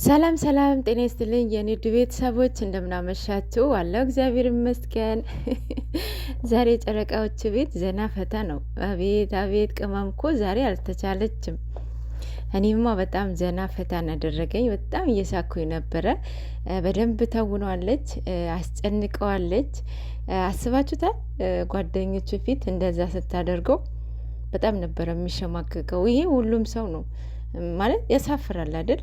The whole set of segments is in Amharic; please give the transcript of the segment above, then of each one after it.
ሰላም ሰላም፣ ጤና ይስጥልኝ የኔ ውድ ቤተሰቦች እንደምናመሻችሁ አለው። እግዚአብሔር ይመስገን። ዛሬ ጨረቃዎች ቤት ዘና ፈታ ነው። አቤት አቤት፣ ቅመም እኮ ዛሬ አልተቻለችም። እኔማ በጣም ዘና ፈታ እናደረገኝ። በጣም እየሳኩኝ ነበረ። በደንብ ተውኗለች፣ አስጨንቀዋለች። አስባችሁታል? ጓደኞቹ ፊት እንደዛ ስታደርገው በጣም ነበረ የሚሸማቀቀው። ይሄ ሁሉም ሰው ነው ማለት ያሳፍራል አይደል?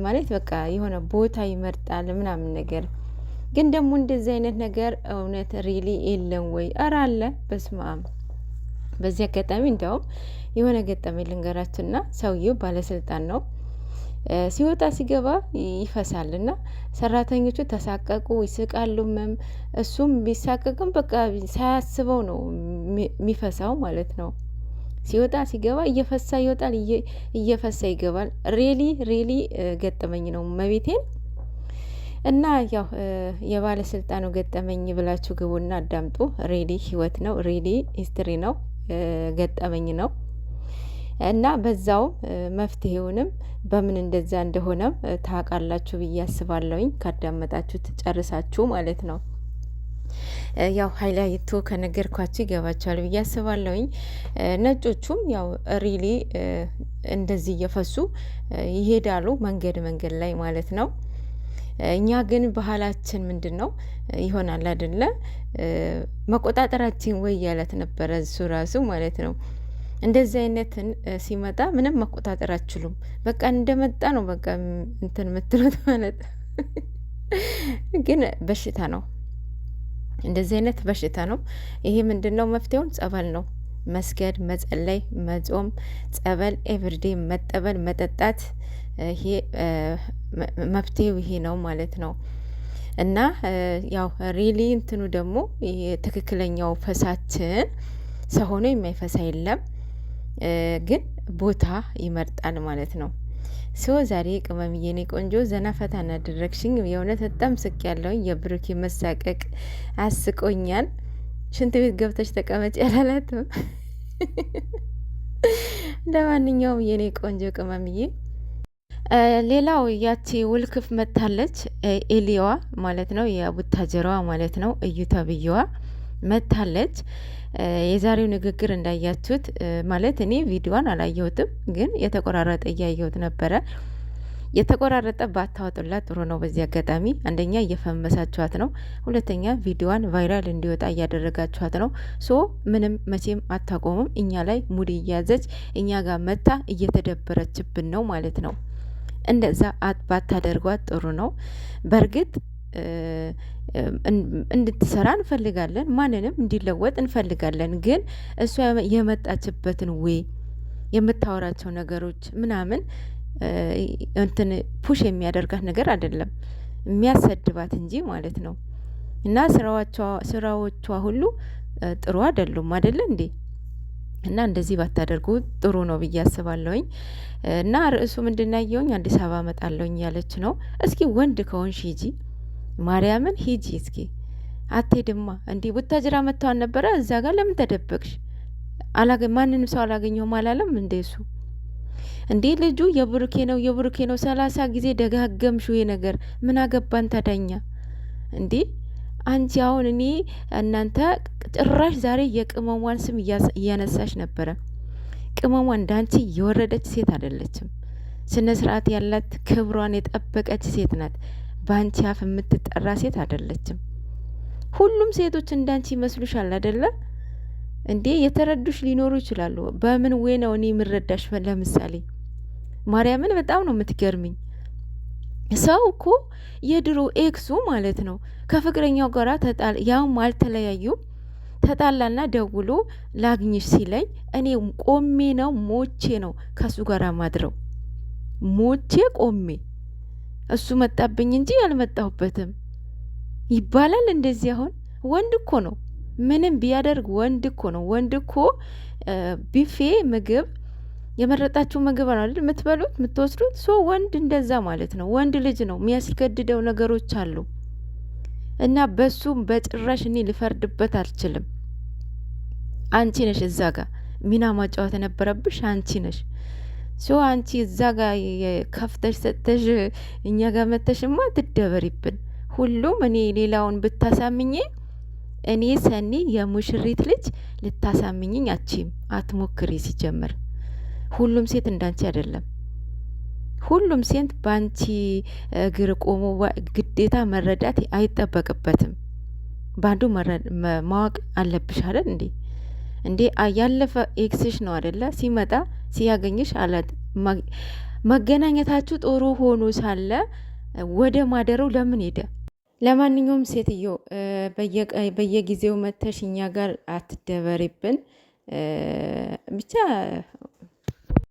ማለት በቃ የሆነ ቦታ ይመርጣል ምናምን ነገር። ግን ደግሞ እንደዚህ አይነት ነገር እውነት ሪሊ የለም ወይ? እረ አለ። በስማም። በዚህ አጋጣሚ እንዲያውም የሆነ ገጠመኝ ልንገራችሁና ሰውዬው ባለስልጣን ነው። ሲወጣ ሲገባ ይፈሳልና ሰራተኞቹ ተሳቀቁ፣ ይስቃሉ። እሱም ቢሳቀቅም በቃ ሳያስበው ነው የሚፈሳው ማለት ነው። ሲወጣ ሲገባ እየፈሳ ይወጣል፣ እየፈሳ ይገባል። ሬሊ ገጠመኝ ነው መቤቴን። እና ያው የባለስልጣኑ ገጠመኝ ብላችሁ ግቡና አዳምጡ። ሬሊ ህይወት ነው፣ ሬሊ ሂስትሪ ነው፣ ገጠመኝ ነው። እና በዛውም መፍትሄውንም በምን እንደዛ እንደሆነም ታውቃላችሁ ብዬ አስባለሁኝ፣ ካዳመጣችሁት ጨርሳችሁ ማለት ነው። ያው ሀይላይቶ ከነገርኳችሁ ይገባቸዋል ብዬ አስባለሁኝ። ነጮቹም ያው ሪሊ እንደዚህ እየፈሱ ይሄዳሉ መንገድ ላይ ማለት ነው። እኛ ግን ባህላችን ምንድን ነው ይሆናል አይደለ? መቆጣጠራችን ወይ ያለት ነበረ እሱ ራሱ ማለት ነው። እንደዚህ አይነትን ሲመጣ ምንም መቆጣጠር አችሉም። በቃ እንደመጣ ነው በቃ እንትን የምትሉት ማለት ግን በሽታ ነው። እንደዚህ አይነት በሽታ ነው። ይሄ ምንድን ነው? መፍትሄውን ጸበል ነው። መስገድ፣ መጸለይ፣ መጾም፣ ጸበል፣ ኤቭሪዴ መጠበል፣ መጠጣት። ይሄ መፍትሄው ይሄ ነው ማለት ነው። እና ያው ሪሊ እንትኑ ደግሞ ትክክለኛው ፈሳችን ሰው ሆኖ የማይፈሳ የለም፣ ግን ቦታ ይመርጣል ማለት ነው። ዛሬ ቅመምዬ የኔ ቆንጆ ዘና ፈታ እናደረግሽኝ። የእውነት በጣም ስቅ ያለውኝ የብሩኬ መሳቀቅ አስቆኛል። ሽንት ቤት ገብተሽ ተቀመጭ ያላላትም። ለማንኛውም የኔ ቆንጆ ቅመምዬ፣ ሌላው ያቺ ውልክፍ መታለች። ኤሊዋ ማለት ነው፣ የቡታጀራዋ ማለት ነው። እዩ ተብዬዋ መታለች። የዛሬው ንግግር እንዳያችሁት ማለት እኔ ቪዲዮን አላየሁትም፣ ግን የተቆራረጠ እያየሁት ነበረ። የተቆራረጠ ባታወጡላት ጥሩ ነው። በዚህ አጋጣሚ አንደኛ እየፈመሳችኋት ነው፣ ሁለተኛ ቪዲዮዋን ቫይራል እንዲወጣ እያደረጋችኋት ነው። ምንም መቼም አታቆሙም። እኛ ላይ ሙድ እያያዘች እኛ ጋር መታ እየተደበረችብን ነው ማለት ነው። እንደዛ ባታደርጓት ጥሩ ነው። በእርግጥ እንድትሰራ እንፈልጋለን፣ ማንንም እንዲለወጥ እንፈልጋለን። ግን እሷ የመጣችበትን ወይ የምታወራቸው ነገሮች ምናምን እንትን ፑሽ የሚያደርጋት ነገር አይደለም፣ የሚያሰድባት እንጂ ማለት ነው። እና ስራዎቿ ሁሉ ጥሩ አይደሉም አይደለ እንዴ? እና እንደዚህ ባታደርጉ ጥሩ ነው ብዬ አስባለሁኝ። እና ርዕሱ ምንድናየውኝ አዲስ አበባ እመጣለሁኝ ያለች ነው። እስኪ ወንድ ከሆንሽ ሂጂ፣ ማርያምን ሂጂ እስኪ። አትሄድማ እንዲህ ቡታጅራ መጥተዋል ነበረ። እዛ ጋር ለምን ተደበቅሽ? ማንንም ሰው አላገኘሁም አላለም እንዴ እሱ? እንዴ ልጁ የብሩኬ ነው 30 ጊዜ ደጋገምሽው ነገር ምን አገባን ታዳኛ እንዴ? አንቺ አሁን እኔ እናንተ ጭራሽ ዛሬ የቅመሟን ስም እያነሳሽ ነበረ። ቅመሟ እንዳንቺ የወረደች ሴት አይደለችም። ስነ ስርዓት ያላት ክብሯን የጠበቀች ሴት ናት። በአንቺ አፍ የምትጠራ ሴት አይደለችም። ሁሉም ሴቶች እንዳንቺ ይመስሉሻል አይደለ እንዴ? የተረዱሽ ሊኖሩ ይችላሉ። በምን ወይ ነው እኔ የምረዳሽ? ለምሳሌ ማርያምን በጣም ነው የምትገርሚኝ። ሰው እኮ የድሮ ኤክሱ ማለት ነው ከፍቅረኛው ጋራ ያውም አልተለያዩም። ተጣላና ደውሎ ላግኝሽ ሲለኝ እኔ ቆሜ ነው ሞቼ ነው ከሱ ጋር ማድረው፣ ሞቼ ቆሜ። እሱ መጣብኝ እንጂ ያልመጣሁበትም ይባላል እንደዚህ። አሁን ወንድ እኮ ነው ምንም ቢያደርግ ወንድ እኮ ነው። ወንድ እኮ ቢፌ ምግብ የመረጣችሁ ምግብ ነው አይደል የምትበሉት የምትወስዱት። ወንድ እንደዛ ማለት ነው። ወንድ ልጅ ነው የሚያስገድደው ነገሮች አሉ። እና በሱም በጭራሽ እኔ ልፈርድበት አልችልም። አንቺ ነሽ እዛ ጋር ሚና ማጫወት የነበረብሽ አንቺ ነሽ። አንቺ እዛ ጋር ከፍተሽ ሰጥተሽ እኛ ጋር መተሽማ ትደበሪብን። ሁሉም እኔ ሌላውን ብታሳምኝ እኔ ሰኒ የሙሽሪት ልጅ ልታሳምኝኝ አቺም አትሞክሪ። ሲጀምር ሁሉም ሴት እንዳንቺ አይደለም። ሁሉም ሴት በአንቺ እግር ቆሞ ግዴታ መረዳት አይጠበቅበትም። በአንዱ ማወቅ አለብሽ አይደል እንዴ? እንዴ ያለፈ ኤክስሽ ነው አደለ? ሲመጣ ሲያገኝሽ አላት መገናኘታችሁ ጥሩ ሆኖ ሳለ ወደ ማደረው ለምን ሄደ? ለማንኛውም ሴትዮ በየጊዜው መተሽ እኛ ጋር አትደበሪብን ብቻ